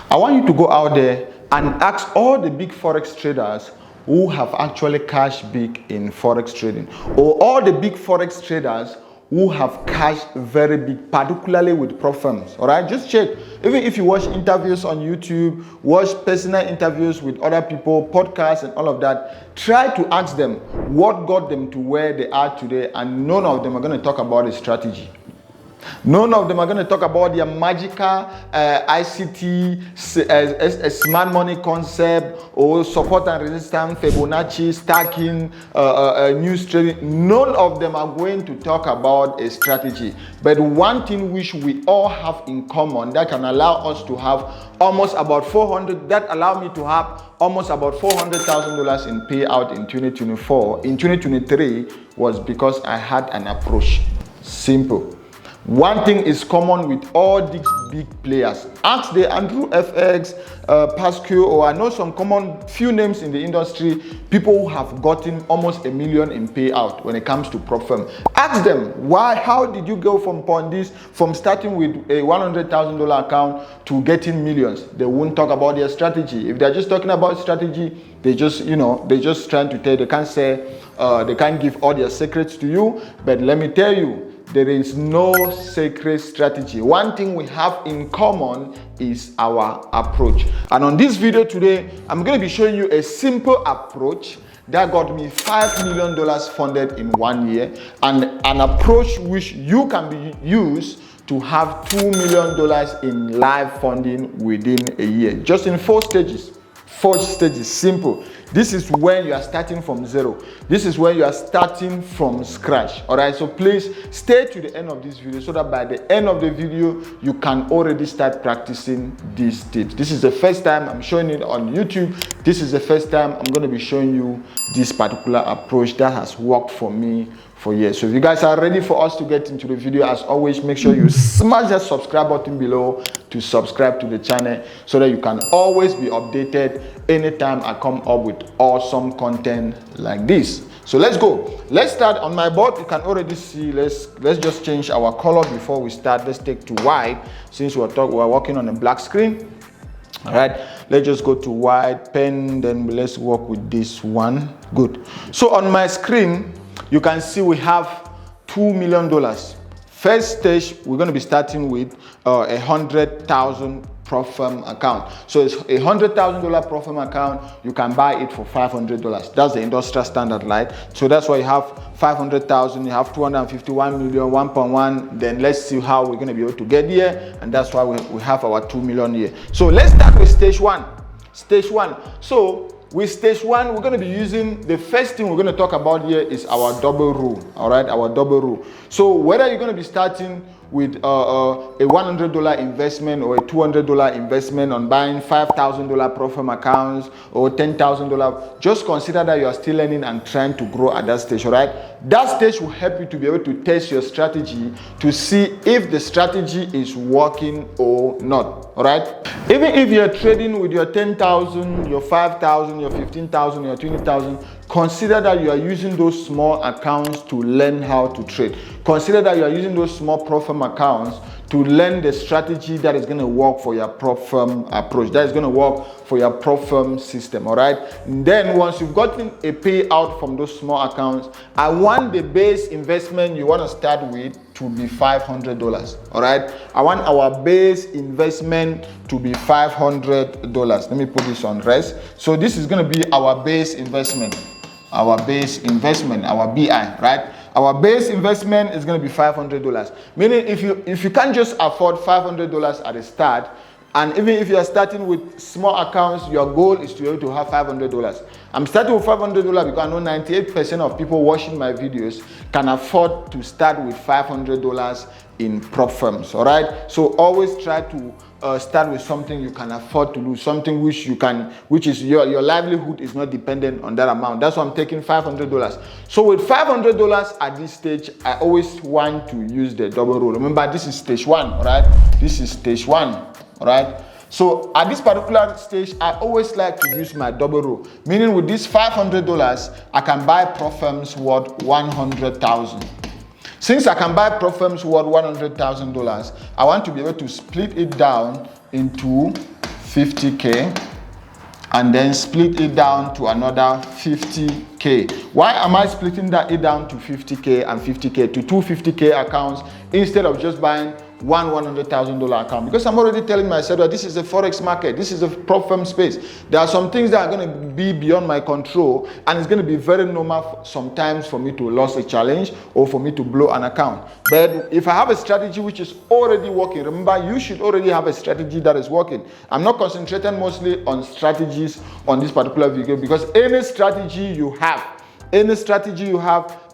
I want you to go out there and ask all the big Forex traders who have actually cashed big in Forex trading, or all the big Forex traders who have cashed very big, particularly with prop firms. All right, just check. Even if you watch interviews on YouTube, watch personal interviews with other people, podcasts and all of that, try to ask them what got them to where they are today, and none of them are going to talk about a strategy. None of them are going to talk about their magical ICT, smart money concept, or support and resistance, Fibonacci, stacking, news trading. None of them are going to talk about a strategy. But one thing which we all have in common that can allow us to have almost about 400, that allowed me to have almost about $400,000 in payout in 2024, in 2023, was because I had an approach. Simple. One thing is common with all these big players. Ask the Andrew FX, Pascu, or I know some common few names in the industry, people who have gotten almost $1 million in payout when it comes to prop firm. Ask them, why, how did you go from starting with a $100,000 account to getting millions? They won't talk about their strategy. If they're just talking about strategy, they just trying to tell, they can't say, they can't give all their secrets to you, but let me tell you, there is no sacred strategy. One thing we have in common is our approach. And on this video today, I'm going to be showing you a simple approach that got me $5 million funded in 1 year, and an approach which you can be used to have $2 million in live funding within a year, just in 4 stages. 4 stages, simple. This is when you are starting from zero. This is when you are starting from scratch. All right, so please stay to the end of this video so that by the end of the video, you can already start practicing these tips. This is the first time I'm showing it on YouTube. This is the first time I'm going to be showing you this particular approach that has worked for me for years. So if you guys are ready for us to get into the video, as always, make sure you smash that subscribe button below to subscribe to the channel so that you can always be updated anytime I come up with awesome content like this. So let's go. Let's start on my board. You can already see, let's just change our color before we start. Let's take to white since we're working on a black screen. All right, let's just go to white pen, then let's work with this one. Good. So on my screen, you can see we have $2 million. First stage, we're going to be starting with 100,000 prop firm account. So it's a $100,000 prop firm account. You can buy it for $500. That's the industrial standard, right? So that's why you have 500,000. You have 251 million, 1.1. Then let's see how we're going to be able to get here, and that's why we have our 2 million here. So let's start with stage one. Stage one. So with stage one, we're going to be using, the first thing we're going to talk about here is our double rule. All right, our double rule. So whether you're going to be starting with a $100 investment or a $200 investment on buying $5,000 prop firm accounts or $10,000, just consider that you are still learning and trying to grow at that stage. All right, that stage will help you to be able to test your strategy to see if the strategy is working or not. All right, even if you're trading with your 10,000, your 5,000, your 15,000, your 20,000, consider that you are using those small accounts to learn how to trade. Consider that you are using those small prop firm accounts to learn the strategy that is going to work for your prop firm approach, that is going to work for your prop firm system. All right, and then once you've gotten a payout from those small accounts, I want the base investment you want to start with to be $500. All right, I want our base investment to be $500. Let me put this on rest. So this is going to be our base investment, our BI, right? Our base investment is going to be $500. Meaning if you can't just afford $500 at the start, and even if you are starting with small accounts, your goal is to be able to have $500. I'm starting with $500 because I know 98% of people watching my videos can afford to start with $500 in prop firms. All right, so always try to start with something you can afford to do, something which is your livelihood is not dependent on that amount. That's why I'm taking $500. So with $500 at this stage, I always want to use the double rule. Remember, this is stage one. All right, this is stage one. All right, so at this particular stage, I always like to use my double rule, meaning with this $500, I can buy prop firms worth $100,000. Since I can buy prop firms worth $100,000, I want to be able to split it down into 50K, and then split it down to another 50K. Why am I splitting it down to 50K and 50K, to two 50K accounts instead of just buying one $100,000 account? Because I'm already telling myself that this is a Forex market, this is a prop firm space. There are some things that are going to be beyond my control, and it's going to be very normal sometimes for me to lose a challenge or for me to blow an account. But if I have a strategy which is already working, remember, you should already have a strategy that is working. I'm not concentrating mostly on strategies on this particular video, because any strategy you have,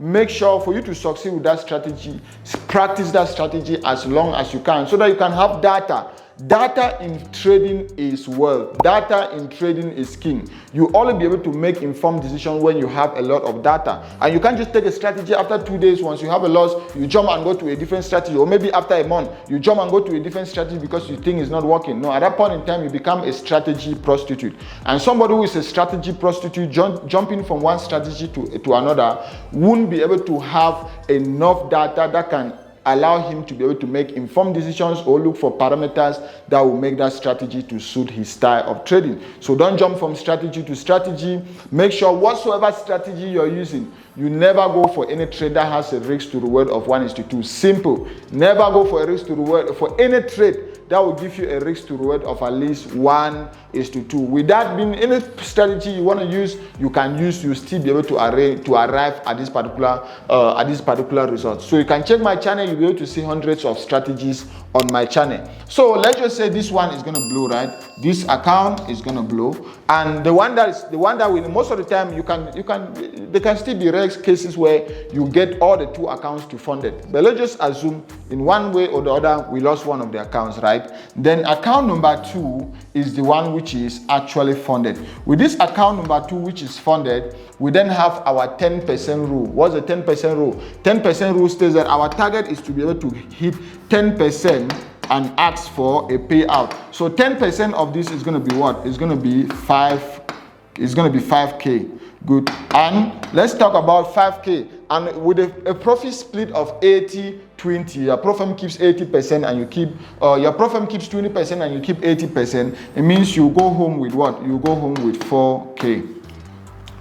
make sure for you to succeed with that strategy, practice that strategy as long as you can, so that you can have data. Data in trading is wealth. Data in trading is king. You only be able to make informed decisions when you have a lot of data. And you can't just take a strategy after 2 days. Once you have a loss, you jump and go to a different strategy. Or maybe after a month, you jump and go to a different strategy because you think it's not working. No, at that point in time, you become a strategy prostitute. And somebody who is a strategy prostitute, jumping from one strategy to another, won't be able to have enough data that can allow him to be able to make informed decisions or look for parameters that will make that strategy to suit his style of trading. So don't jump from strategy to strategy. Make sure whatsoever strategy you're using, you never go for any trade that has a risk to reward of 1:2. Simple. Never go for a risk to reward for any trade that will give you a risk to reward of at least 1:2. With that being, any strategy you want to use, you can use, you still be able to arrive at this particular result. So you can check my channel, you'll be able to see hundreds of strategies on my channel. So let's just say this one is going to blow, right? This account is going to blow, and the one that will, most of the time there can still be rare cases where you get all the two accounts to funded. But let's just assume in one way or the other we lost one of the accounts, right? Then account number 2 is the one which is actually funded. With this account number 2 which is funded, we then have our 10% rule. What's the 10% rule? 10% rule states that our target is to be able to hit 10% and ask for a payout. So 10% of this is going to be what? It's going to be 5K. Good. And let's talk about 5K. And with a profit split of 80-20, your profit keeps 80% and you keep your profit keeps 20% and you keep 80%. It means you go home with what? You go home with 4K.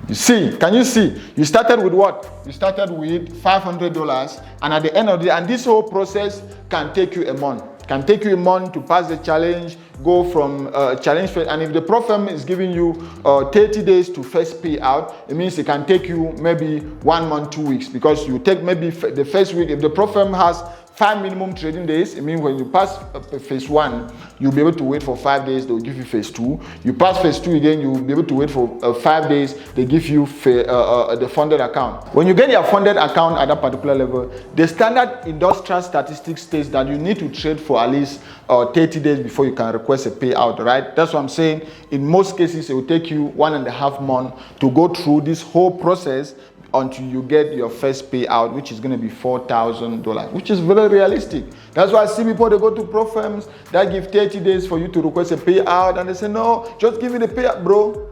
You see, can you see? You started with what? You started with $500, and at the end of the day, and this whole process can take you a month. Can take you a month to pass the challenge, go from challenge phase. And if the prop firm is giving you 30 days to first payout, it means it can take you maybe 1 month, 2 weeks, because you take maybe the first week. If the prop firm has 5 minimum trading days, it means when you pass phase 1, you'll be able to wait for 5 days, they'll give you phase 2. You pass phase 2 again, you'll be able to wait for 5 days, they give you the funded account. When you get your funded account at that particular level, the standard industrial statistics states that you need to trade for at least 30 days before you can request a payout, right? That's what I'm saying. In most cases, it will take you 1.5 months to go through this whole process until you get your first payout, which is going to be $4,000, which is very realistic. That's why I see people, they go to pro firms that give 30 days for you to request a payout, and they say, no, just give me the payout, bro.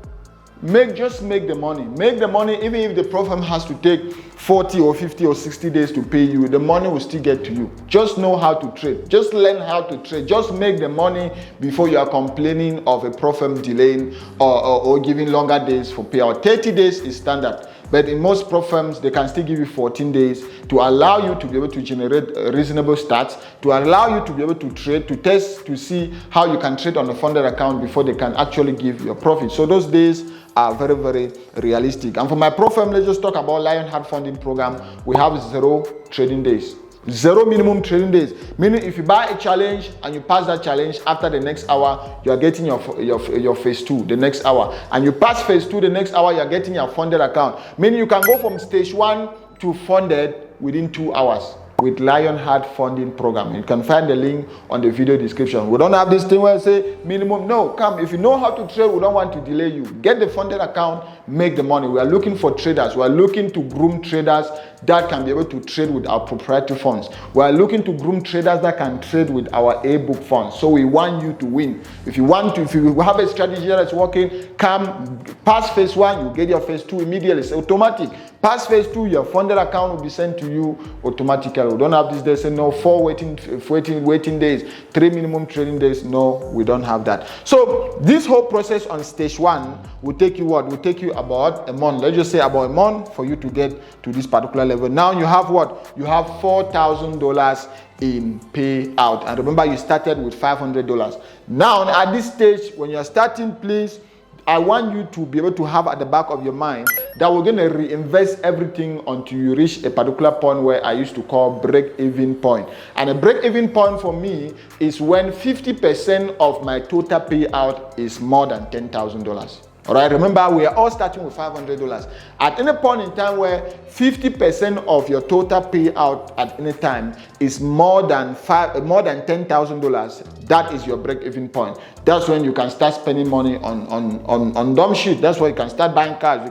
Just make the money. Make the money, even if the pro firm has to take 40 or 50 or 60 days to pay you, the money will still get to you. Just know how to trade. Just learn how to trade. Just make the money before you are complaining of a pro firm delaying or giving longer days for payout. 30 days is standard. But in most pro firms, they can still give you 14 days to allow you to be able to generate reasonable stats, to allow you to be able to trade, to test, to see how you can trade on a funded account before they can actually give you a profit. So those days are very, very realistic. And for my pro firm, let's just talk about Lionheart funding program. We have 0 trading days. 0 minimum trading days, meaning if you buy a challenge and you pass that challenge, after the next hour you are getting your phase 2 the next hour, and you pass phase 2 the next hour, you are getting your funded account, meaning you can go from stage 1 to funded within 2 hours with Lionheart funding program. You can find the link on the video description. We don't have this thing where I say minimum. No, come, if you know how to trade, we don't want to delay you. Get the funded account, make the money. We are looking for traders. We are looking to groom traders that can be able to trade with our proprietary funds. We are looking to groom traders that can trade with our A-book funds. So we want you to win. If you have a strategy that is working, come pass phase 1, you get your phase 2 immediately. It's automatic. Pass phase 2, your funded account will be sent to you automatically. We don't have this. They say no 4 waiting days, 3 minimum trading days. No, we don't have that. So this whole process on stage 1 will take you what? Will take you about a month. Let's just say about a month for you to get to this particular level. Now you have what? You have $4,000 in payout. And remember, you started with $500. Now at this stage, when you're starting, please, I want you to be able to have at the back of your mind that we're going to reinvest everything until you reach a particular point where I used to call break-even point. And a break-even point for me is when 50% of my total payout is more than $10,000. All right, remember, we are all starting with $500. At any point in time where 50% of your total payout at any time is more than $10,000, that is your break-even point. That's when you can start spending money on dumb shit. That's where you can start buying cars.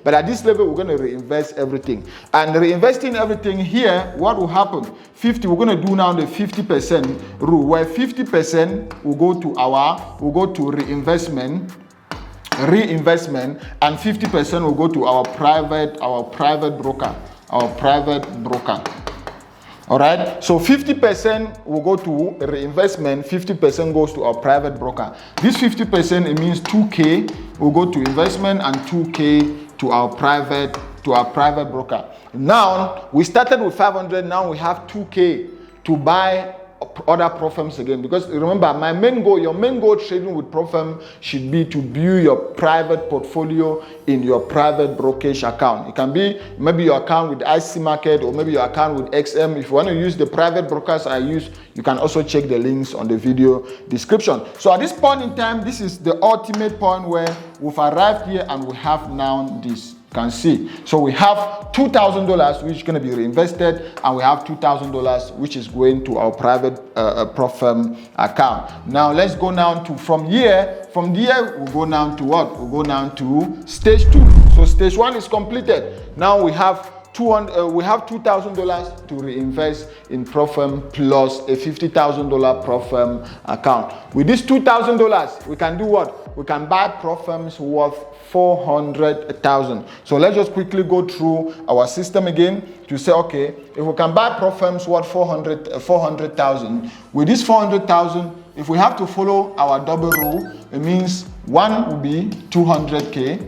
But at this level, we're going to reinvest everything. And reinvesting everything here, what will happen? We're going to do now the 50% rule, where 50% will go to reinvestment, and 50% will go to our private broker. All right, so 50% will go to reinvestment, 50% goes to our private broker. This 50%, it means 2K will go to investment and 2K to our private broker. Now we started with 500, now we have 2K to buy other pro firms again, because remember, your main goal trading with pro firm should be to build your private portfolio in your private brokerage account. It can be maybe your account with IC Market, or maybe your account with XM. If you want to use the private brokers I use, you can also check the links on the video description. So at this point in time, this is the ultimate point where we've arrived here, and we have now this. Can see. So we have $2,000 which is going to be reinvested, and we have $2,000 which is going to our private pro firm account. Now let's go down to from here we'll go down to what? We'll go down to stage 2. So stage 1 is completed. Now we have $2,000 to reinvest in pro firm plus a $50,000 pro firm account. With this $2,000, we can do what? We can buy pro firms worth $400,000. So let's just quickly go through our system again to say, okay, if we can buy pro firms worth $400,000, with this $400,000, if we have to follow our double rule, it means one will be 200K,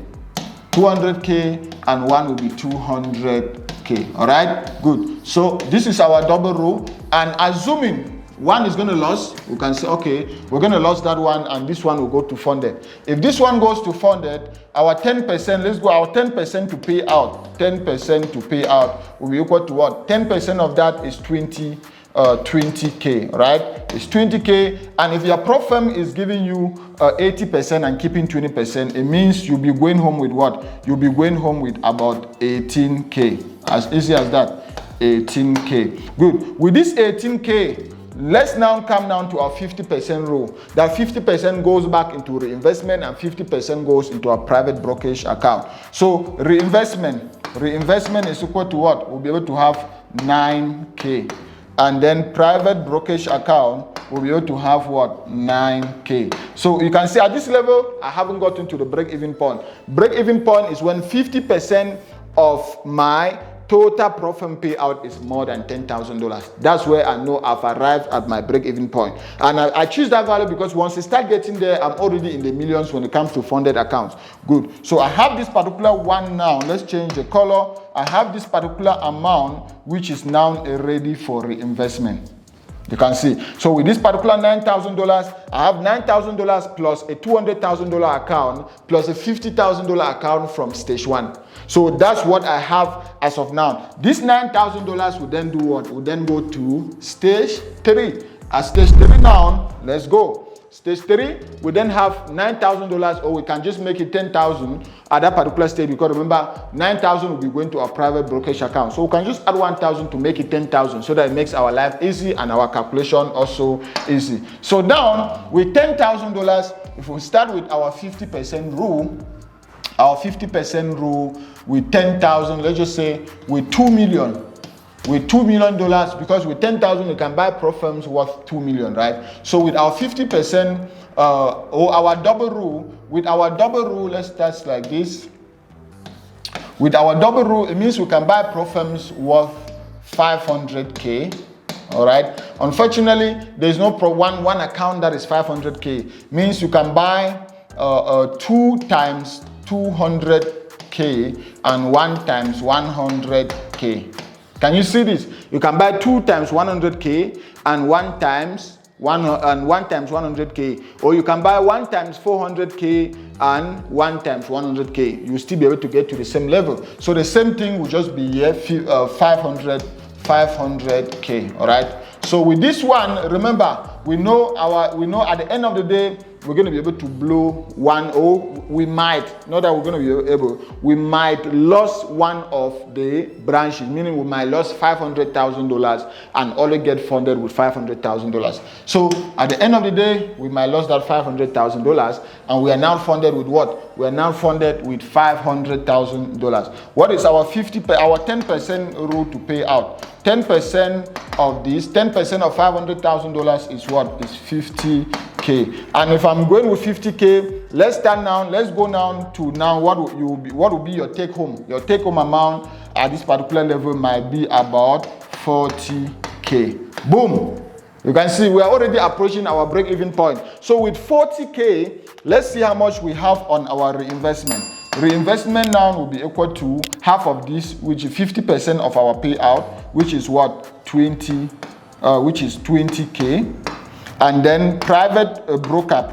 and one will be 200K. All right, good. So this is our double rule, and assuming one is going to lose, we can say, okay, we're going to lose that one, and this one will go to funded. If this one goes to funded, our 10%, let's go, our 10% to pay out, 10% to pay out will be equal to what? 10% of that is 20K, right? It's 20K, and if your pro firm is giving you 80% and keeping 20%, it means you'll be going home with what? You'll be going home with about 18K. As easy as that, 18K. Good. With this 18K, let's now come down to our 50% rule. That 50% goes back into reinvestment, and 50% goes into our private brokerage account. So reinvestment is equal to what? We'll be able to have 9K. And then private brokerage account will be able to have what? 9K. So you can see at this level, I haven't gotten to the break-even point. Break-even point is when 50% of my total pro firm payout is more than $10,000. That's where I know I've arrived at my break-even point. And I choose that value because once you start getting there, I'm already in the millions when it comes to funded accounts. Good. So I have this particular one now. Let's change the color. I have this particular amount which is now ready for reinvestment. You can see. So with this particular $9,000, I have $9,000 plus a $200,000 account plus a $50,000 account from stage 1. So that's what I have as of now. This $9,000 will then do what? Will then go to stage 3. At stage 3 now, let's go. Stage 3, we then have $9,000, or we can just make it $10,000 at that particular stage, because remember, $9,000 will be going to our private brokerage account. So we can just add $1,000 to make it $10,000, so that it makes our life easy and our calculation also easy. So now, with $10,000, if we start with our 50% rule, with $10,000, let's just say with $2 million. With $2 million, because with $10,000 you can buy pro firms worth $2 million, right? So with our 50% or our double rule, let's start like this. With our double rule, it means we can buy pro firms worth 500K. All right. Unfortunately, there's no one account that is 500K. Means you can buy 2 times 200K and 1 times 100K. Can you see this? You can buy 2 times 100K and 1 times 100K, or you can buy 1 times 400K and 1 times 100K. You'll still be able to get to the same level. So the same thing will just be here, 500K. All right. So with this one, remember, we know at the end of the day we're going to be able to blow one, or we might, not that we're going to be able, we might lose one of the branches, meaning we might lose $500,000 and only get funded with $500,000. So at the end of the day, we might lose that $500,000, and we are now funded with what? We are now funded with $500,000. What is our 10% rule to pay out? 10% of this, 10% of $500,000 is what? Is 50K. And if I'm going with 50K, let's go down to what will be your take home. Your take home amount at this particular level might be about 40K. Boom. You can see we are already approaching our break-even point. So with 40K, let's see how much we have on our reinvestment. Reinvestment now will be equal to half of this, which is 50% of our payout, which is what? 20K. And then private broker,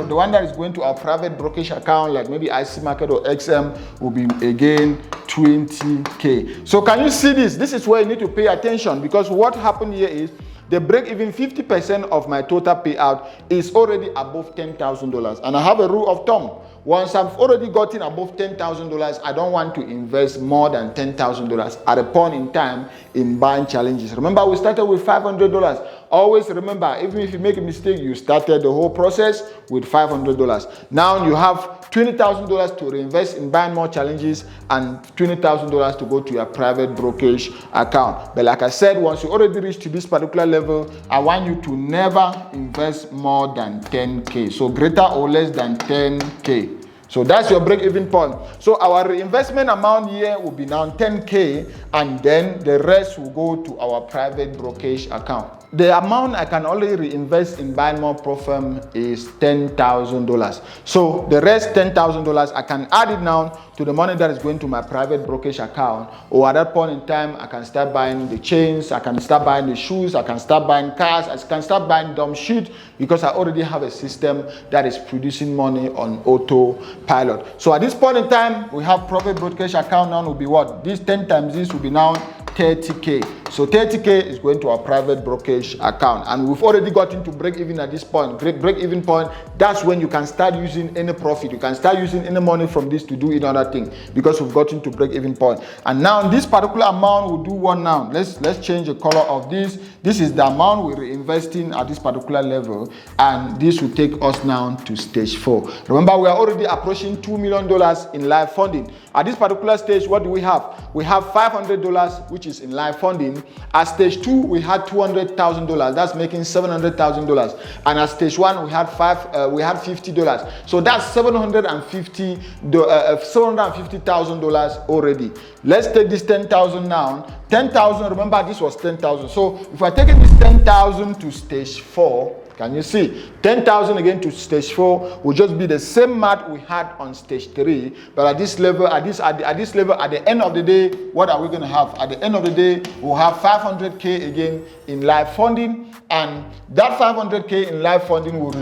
the one that is going to our private brokerage account, like maybe IC Market or XM, will be again 20K. So can you see this? This is where you need to pay attention, because what happened here is the break-even 50% of my total payout is already above $10,000. And I have a rule of thumb. Once I've already gotten above $10,000, I don't want to invest more than $10,000 at a point in time in buying challenges. Remember, we started with $500. Always remember, even if you make a mistake, you started the whole process with $500. Now you have $20,000 to reinvest in buying more challenges and $20,000 to go to your private brokerage account. But like I said, once you already reach to this particular level, I want you to never invest more than 10K. So greater or less than 10K. So that's your break-even point. So our reinvestment amount here will be now 10K, and then the rest will go to our private brokerage account. The amount I can only reinvest in buying more pro firm is $10,000. So the rest, $10,000, I can add it now to the money that is going to my private brokerage account. Or at that point in time, I can start buying the chains, I can start buying the shoes, I can start buying cars, I can start buying dumb shit, because I already have a system that is producing money on autopilot. So at this point in time, we have private brokerage account now will be what? This 10 times this will be now 30K. So 30K is going to our private brokerage account, and we've already got into break even at this point. Break-even point, that's when you can start using any profit. You can start using any money from this to do another thing, because we've got into break-even point. And now this particular amount will do what now? Let's change the color of this. This is the amount we're reinvesting at this particular level, and this will take us now to stage 4. Remember, we are already approaching $2 million in live funding. At this particular stage, what do we have? We have $500, which is in live funding. At stage 2, we had $200,000. That's making $700,000. And at stage 1, we had $50. So that's $750,000 already. Let's take this 10,000 now. 10,000. Remember, this was 10,000. So if we're taking this 10,000 to stage 4. Can you see? 10,000 again to stage 4 will just be the same math we had on stage 3. But at this level, at the end of the day, what are we going to have? At the end of the day, we'll have 500K again in live funding. And that 500K in live funding will be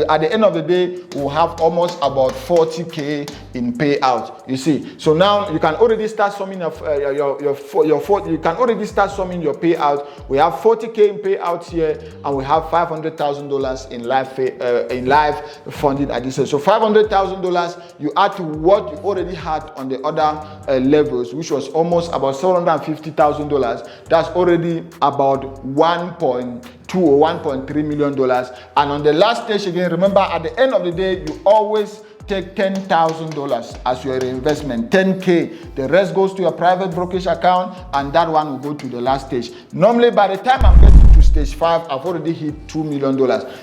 at the end of the day, we'll have almost about 40K in payout. You see, so now you can already start summing your payout. We have 40K in payouts here, and we have $500,000 in live funding at this stage. So $500,000 you add to what you already had on the other levels, which was almost about $750,000. That's already about 1.2 or $1.3 million. And on the last stage again, remember, at the end of the day, you always take $10,000 as your investment, 10K. The rest goes to your private brokerage account, and that one will go to the last stage. Normally, by the time I'm getting to stage 5, I've already hit $2 million.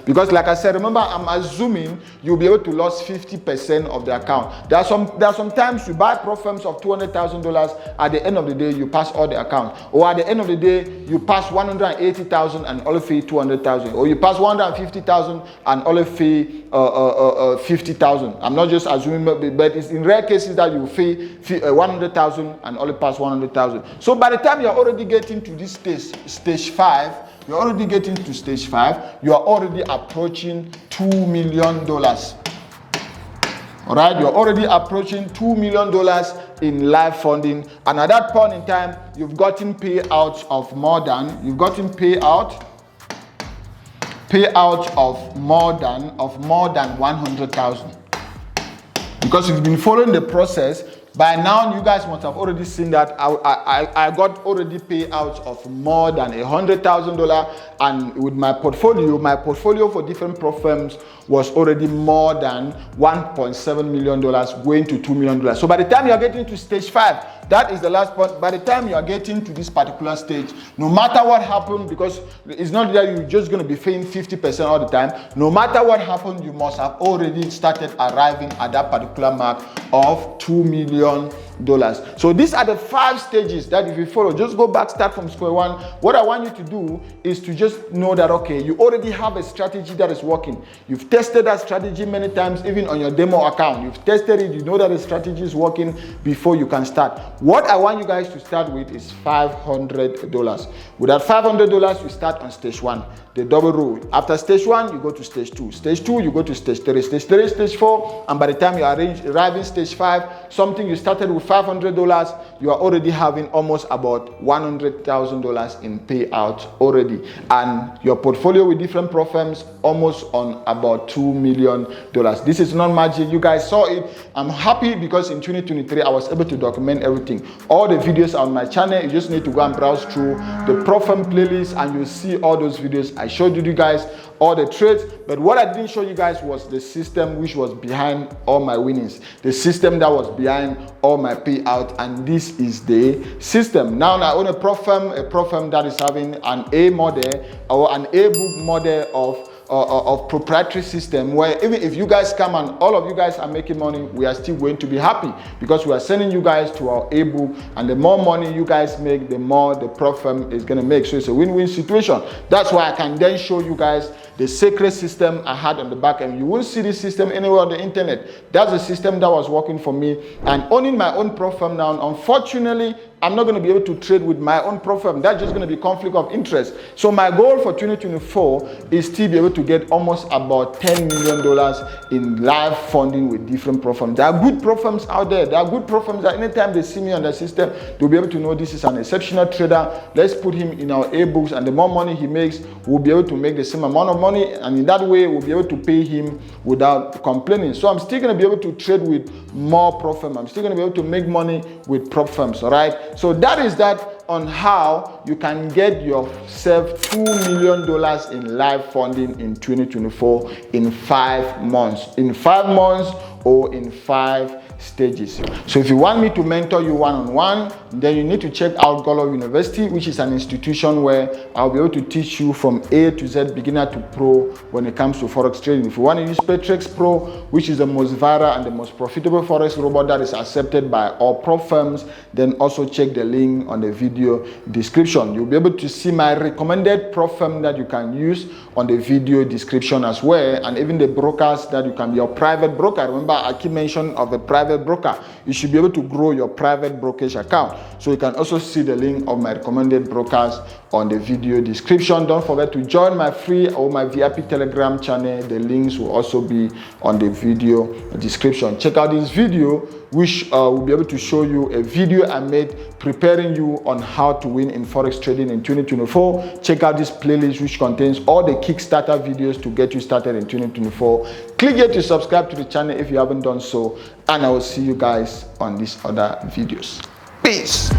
Because like I said, remember, I'm assuming you'll be able to lose 50% of the account. There are some times you buy prop firms of $200,000, at the end of the day, you pass all the account. Or at the end of the day, you pass 180,000 and only fee 200,000. Or you pass 150,000 and only fee 50,000. I'm not just assuming, but it's in rare cases that you fee 100,000 and only pass 100,000. So by the time you're already getting to this stage 5, you're already getting to stage 5, you are already approaching $2 million. All right, you're already approaching $2 million in live funding, and at that point in time, you've gotten payouts of more than more than 100,000. Because you've been following the process. By now, you guys must have already seen that I got already payouts of more than $100,000, and with my portfolio for different prop firms was already more than $1.7 million, going to $2 million. So by the time you are getting to stage 5, that is the last point. By the time you are getting to this particular stage, no matter what happened, because it's not that you're just going to be paying 50% all the time. No matter what happened, you must have already started arriving at that particular mark of $2 million. So these are the 5 stages that if you follow, just go back, start from square one. What I want you to do is to just know that, okay, you already have a strategy that is working. You've tested that strategy many times, even on your demo account. You've tested it, you know that the strategy is working before you can start. What I want you guys to start with is $500. With that $500, you start on stage 1. The double rule. After stage 1, you go to stage 2. Stage 2, you go to stage 3. Stage 3, stage 4, and by the time you arrive in stage 5, something you started with $500, you are already having almost about $100,000 in payouts already, and your portfolio with different prop firms almost on about $2 million. This is not magic. You guys saw it. I'm happy because in 2023 I was able to document everything. All the videos on my channel, you just need to go and browse through the prop firm playlist and you'll see all those videos. I showed you guys all the trades, but what I didn't show you guys was the system which was behind all my winnings, the system that was behind all my payout, and this is the system. Now I own a prop firm that is having an A model or an A book model of proprietary system, where even if you guys come and all of you guys are making money, we are still going to be happy because we are sending you guys to our ebook, and the more money you guys make, the more the prop firm is going to make. So it's a win-win situation. That's why I can then show you guys the secret system I had on the back end. You won't see this system anywhere on the internet. That's the system that was working for me. And owning my own prop firm now, unfortunately, I'm not going to be able to trade with my own prop firm. That's just going to be conflict of interest. So my goal for 2024 is to be able to get almost about $10 million in live funding with different prop firms. There are good prop firms out there. There are good prop firms that anytime they see me on the system, they'll be able to know this is an exceptional trader. Let's put him in our A-books, and the more money he makes, we'll be able to make the same amount of money, and in that way, we'll be able to pay him without complaining. So I'm still going to be able to trade with more prop firms. I'm still going to be able to make money with prop firms, all right? So that is that on how you can get yourself $2 million in live funding in 2024 in 5 months. In 5 months or in 5 stages. So if you want me to mentor you one-on-one, then you need to check out Godlove University, which is an institution where I'll be able to teach you from A to Z, beginner to pro, when it comes to Forex trading. If you want to use Paytrex Pro, which is the most viral and the most profitable Forex robot that is accepted by all prop firms, then also check the link on the video description. You'll be able to see my recommended prop firm that you can use on the video description as well, and even the brokers that you can be your private broker. Remember, I keep mentioning of the private broker. You should be able to grow your private brokerage account. So you can also see the link of my recommended brokers on the video description. Don't forget to join my free or my VIP Telegram channel. The links will also be on the video description. Check out this video, which will be able to show you a video I made preparing you on how to win in Forex trading in 2024. Check out this playlist, which contains all the Kickstarter videos to get you started in 2024. Click here to subscribe to the channel if you haven't done so, and I will see you guys on these other videos. Peace.